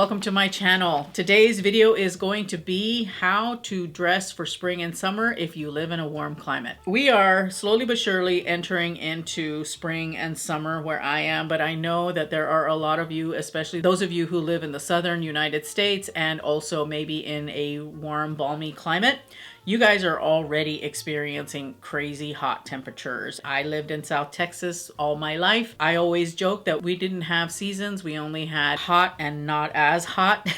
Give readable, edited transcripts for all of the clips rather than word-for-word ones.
welcome to my channel. Today's video is going to be how to dress for spring and summer if you live in a warm climate. We are slowly but surely entering into spring and summer where I am, but I know that there are a lot of you, especially those of you who live in the southern United States and also maybe in a warm, balmy climate. You guys are already experiencing crazy hot temperatures. I lived in South Texas all my life. I always joke that we didn't have seasons. We only had hot and not as hot.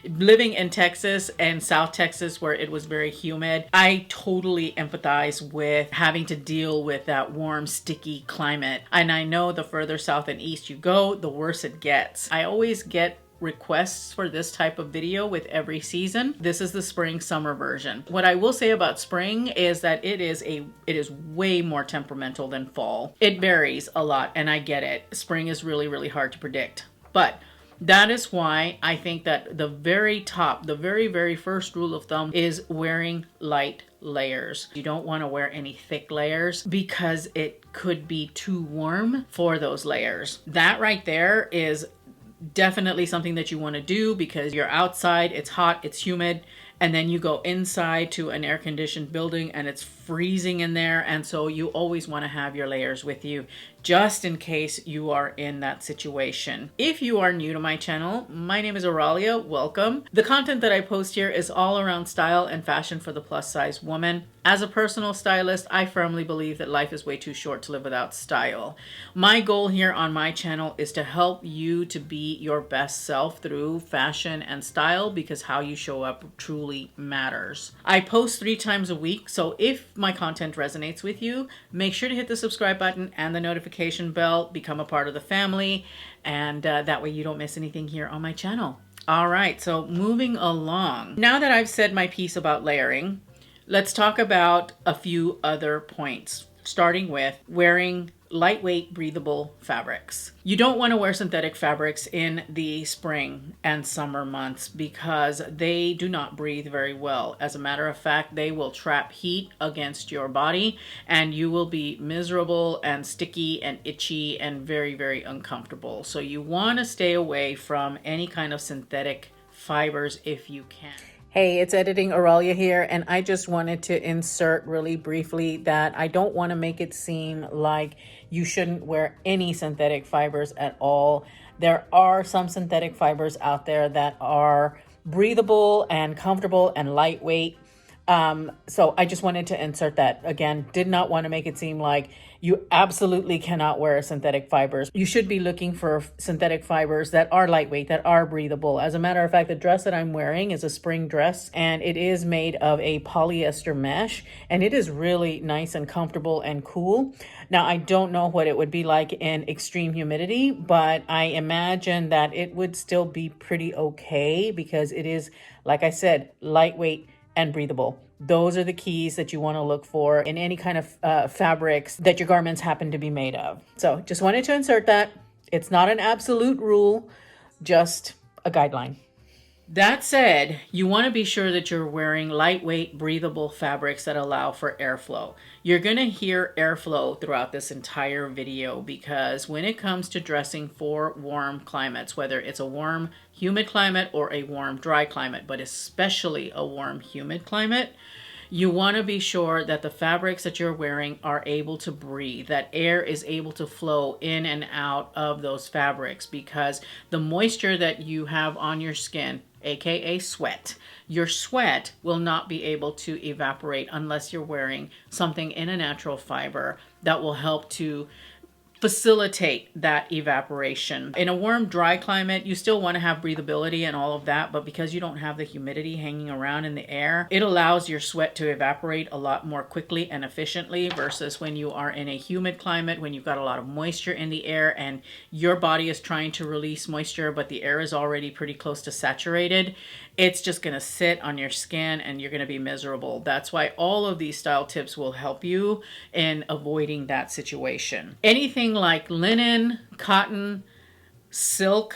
Living in Texas and South Texas where it was very humid, I totally empathize with having to deal with that warm, sticky climate. And I know the further south and east you go, the worse it gets. I always get requests for this type of video with every season. This is the spring summer version. What I will say about spring is that it is way more temperamental than fall. It varies a lot and I get it. Spring is really hard to predict. But that is why I think that the very top, the very first rule of thumb is wearing light layers. You don't want to wear any thick layers because it could be too warm for those layers. That right there is definitely something that you want to do because you're outside, it's hot, it's humid, and then you go inside to an air-conditioned building and it's freezing in there, and so you always want to have your layers with you just in case you are in that situation. If you are new to my channel, my name is Aurelia. Welcome. The content that I post here is all around style and fashion for the plus size woman. As a personal stylist, I firmly believe that life is way too short to live without style. My goal here on my channel is to help you to be your best self through fashion and style because how you show up truly matters. I post 3 times a week, so if my content resonates with you, make sure to hit the subscribe button and the notification bell, become a part of the family, and that way you don't miss anything here on my channel. All right, so moving along. Now that I've said my piece about layering, let's talk about a few other points, starting with wearing lightweight, breathable fabrics. You don't want to wear synthetic fabrics in the spring and summer months because they do not breathe very well. As a matter of fact, they will trap heat against your body and you will be miserable and sticky and itchy and very uncomfortable. So you want to stay away from any kind of synthetic fibers if you can. Hey, it's Editing Aurelia here, and I just wanted to insert really briefly that I don't want to make it seem like you shouldn't wear any synthetic fibers at all. There are some synthetic fibers out there that are breathable and comfortable and lightweight. So I just wanted to insert that. Again, did not want to make it seem like you absolutely cannot wear synthetic fibers. You should be looking for synthetic fibers that are lightweight, that are breathable. As a matter of fact, the dress that I'm wearing is a spring dress and it is made of a polyester mesh and it is really nice and comfortable and cool. Now, I don't know what it would be like in extreme humidity, but I imagine that it would still be pretty okay because it is, like I said, lightweight and breathable. Those are the keys that you want to look for in any kind of fabrics that your garments happen to be made of. So just wanted to insert that. It's not an absolute rule, just a guideline. That said, you want to be sure that you're wearing lightweight, breathable fabrics that allow for airflow. You're going to hear airflow throughout this entire video because when it comes to dressing for warm climates, whether it's a warm, humid climate or a warm, dry climate, but especially a warm, humid climate, you want to be sure that the fabrics that you're wearing are able to breathe, that air is able to flow in and out of those fabrics because the moisture that you have on your skin, aka sweat, your sweat will not be able to evaporate unless you're wearing something in a natural fiber that will help to facilitate that evaporation. In a warm, dry climate, you still want to have breathability and all of that, but because you don't have the humidity hanging around in the air, it allows your sweat to evaporate a lot more quickly and efficiently versus when you are in a humid climate, when you've got a lot of moisture in the air and your body is trying to release moisture, but the air is already pretty close to saturated. It's just going to sit on your skin and you're going to be miserable. That's why all of these style tips will help you in avoiding that situation. Anything like linen, cotton, silk,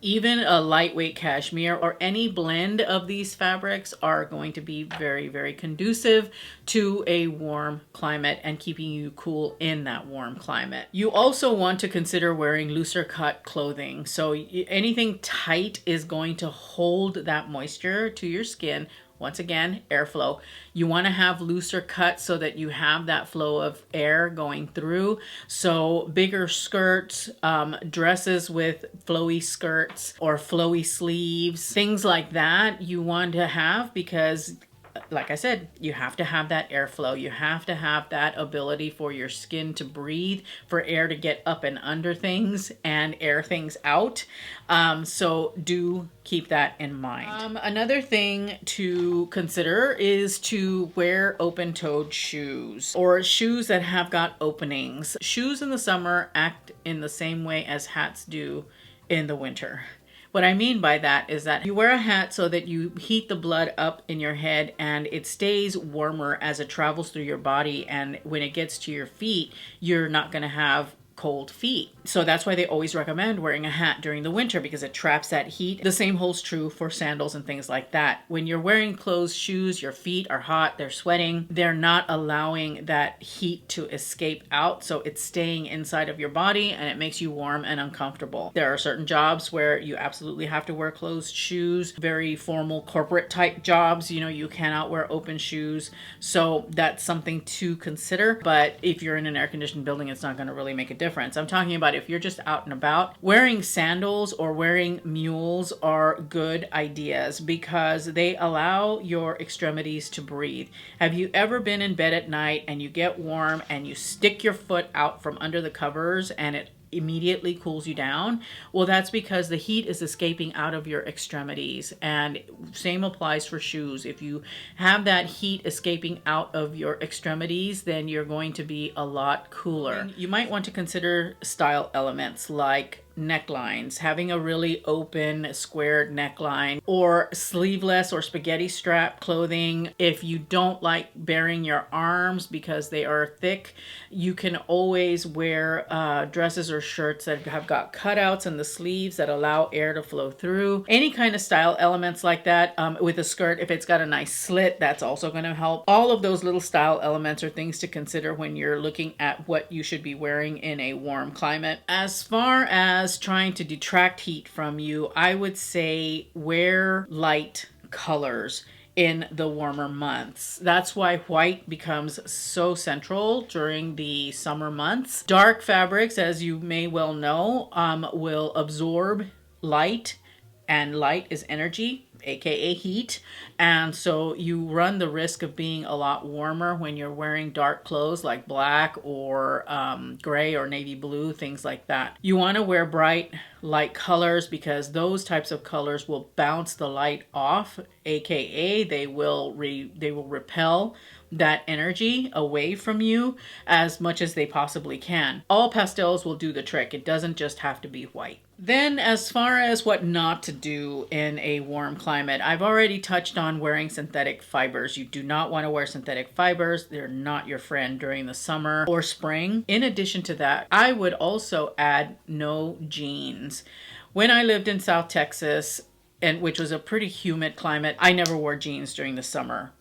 Even a lightweight cashmere or any blend of these fabrics are going to be very, very conducive to a warm climate and keeping you cool in that warm climate. You also want to consider wearing looser cut clothing. So anything tight is going to hold that moisture to your skin. Once again, airflow. You want to have looser cuts so that you have that flow of air going through. So bigger skirts, dresses with flowy skirts or flowy sleeves, things like that you want to have, because like I said, you have to have that airflow. You have to have that ability for your skin to breathe, for air to get up and under things and air things out. So do keep that in mind. Another thing to consider is to wear open-toed shoes or shoes that have got openings. Shoes in the summer act in the same way as hats do in the winter. What I mean by that is that you wear a hat so that you heat the blood up in your head and it stays warmer as it travels through your body. And when it gets to your feet, you're not going to have cold feet. So that's why they always recommend wearing a hat during the winter, because it traps that heat. The same holds true for sandals and things like that. When you're wearing closed shoes, your feet are hot, they're sweating, they're not allowing that heat to escape out. So it's staying inside of your body and it makes you warm and uncomfortable. There are certain jobs where you absolutely have to wear closed shoes, very formal corporate type jobs, you cannot wear open shoes. So that's something to consider. But if you're in an air conditioned building, it's not going to really make a difference. I'm talking about if you're just out and about. Wearing sandals or wearing mules are good ideas because they allow your extremities to breathe. Have you ever been in bed at night and you get warm and you stick your foot out from under the covers and it immediately cools you down? Well, that's because the heat is escaping out of your extremities. And same applies for shoes. If you have that heat escaping out of your extremities, then you're going to be a lot cooler. You might want to consider style elements like necklines, having a really open squared neckline, or sleeveless or spaghetti strap clothing. If you don't like baring your arms because they are thick, you can always wear dresses or shirts that have got cutouts in the sleeves that allow air to flow through. Any kind of style elements like that with a skirt, if it's got a nice slit, that's also going to help. All of those little style elements are things to consider when you're looking at what you should be wearing in a warm climate. As far as trying to detract heat from you, I would say wear light colors in the warmer months. That's why white becomes so central during the summer months. Dark fabrics, as you may well know, will absorb light, and light is energy, aka heat. And so you run the risk of being a lot warmer when you're wearing dark clothes like black or gray or navy blue, things like that. You want to wear bright light colors because those types of colors will bounce the light off, aka they will repel that energy away from you as much as they possibly can. All pastels will do the trick. It doesn't just have to be white. Then as far as what not to do in a warm climate, I've already touched on wearing synthetic fibers. You do not want to wear synthetic fibers. They're not your friend during the summer or spring. In addition to that, I would also add no jeans. When I lived in South Texas, which was a pretty humid climate, I never wore jeans during the summer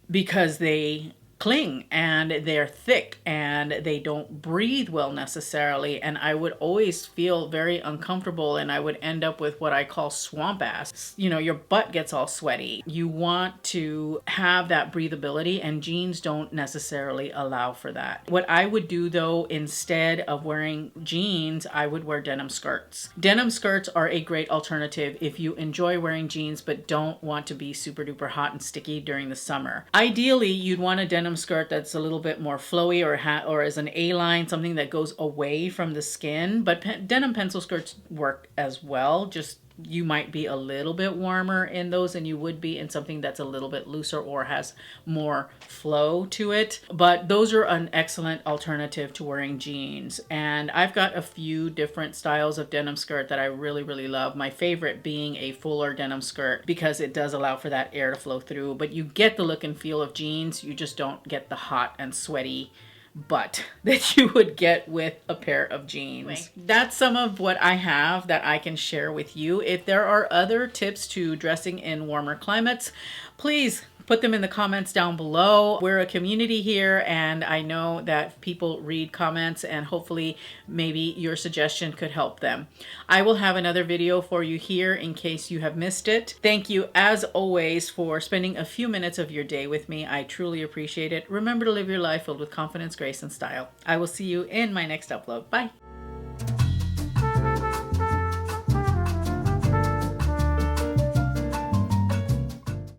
because they cling and they're thick and they don't breathe well necessarily, and I would always feel very uncomfortable and I would end up with what I call swamp ass. Your butt gets all sweaty. You want to have that breathability, and jeans don't necessarily allow for that. What I would do though, instead of wearing jeans, I would wear denim skirts. Denim skirts are a great alternative if you enjoy wearing jeans but don't want to be super duper hot and sticky during the summer. Ideally, you'd want a denim skirt that's a little bit more flowy or as an A-line, something that goes away from the skin. But denim pencil skirts work as well. Just you might be a little bit warmer in those than you would be in something that's a little bit looser or has more flow to it. But those are an excellent alternative to wearing jeans. And I've got a few different styles of denim skirt that I really, really love. My favorite being a fuller denim skirt because it does allow for that air to flow through. But you get the look and feel of jeans. You just don't get the hot and sweaty butt that you would get with a pair of jeans. That's some of what I have that I can share with you. If there are other tips to dressing in warmer climates, please put them in the comments down below. We're a community here, and I know that people read comments, and hopefully maybe your suggestion could help them. I will have another video for you here in case you have missed it. Thank you as always for spending a few minutes of your day with me. I truly appreciate it. Remember to live your life filled with confidence, grace, and style. I will see you in my next upload. Bye.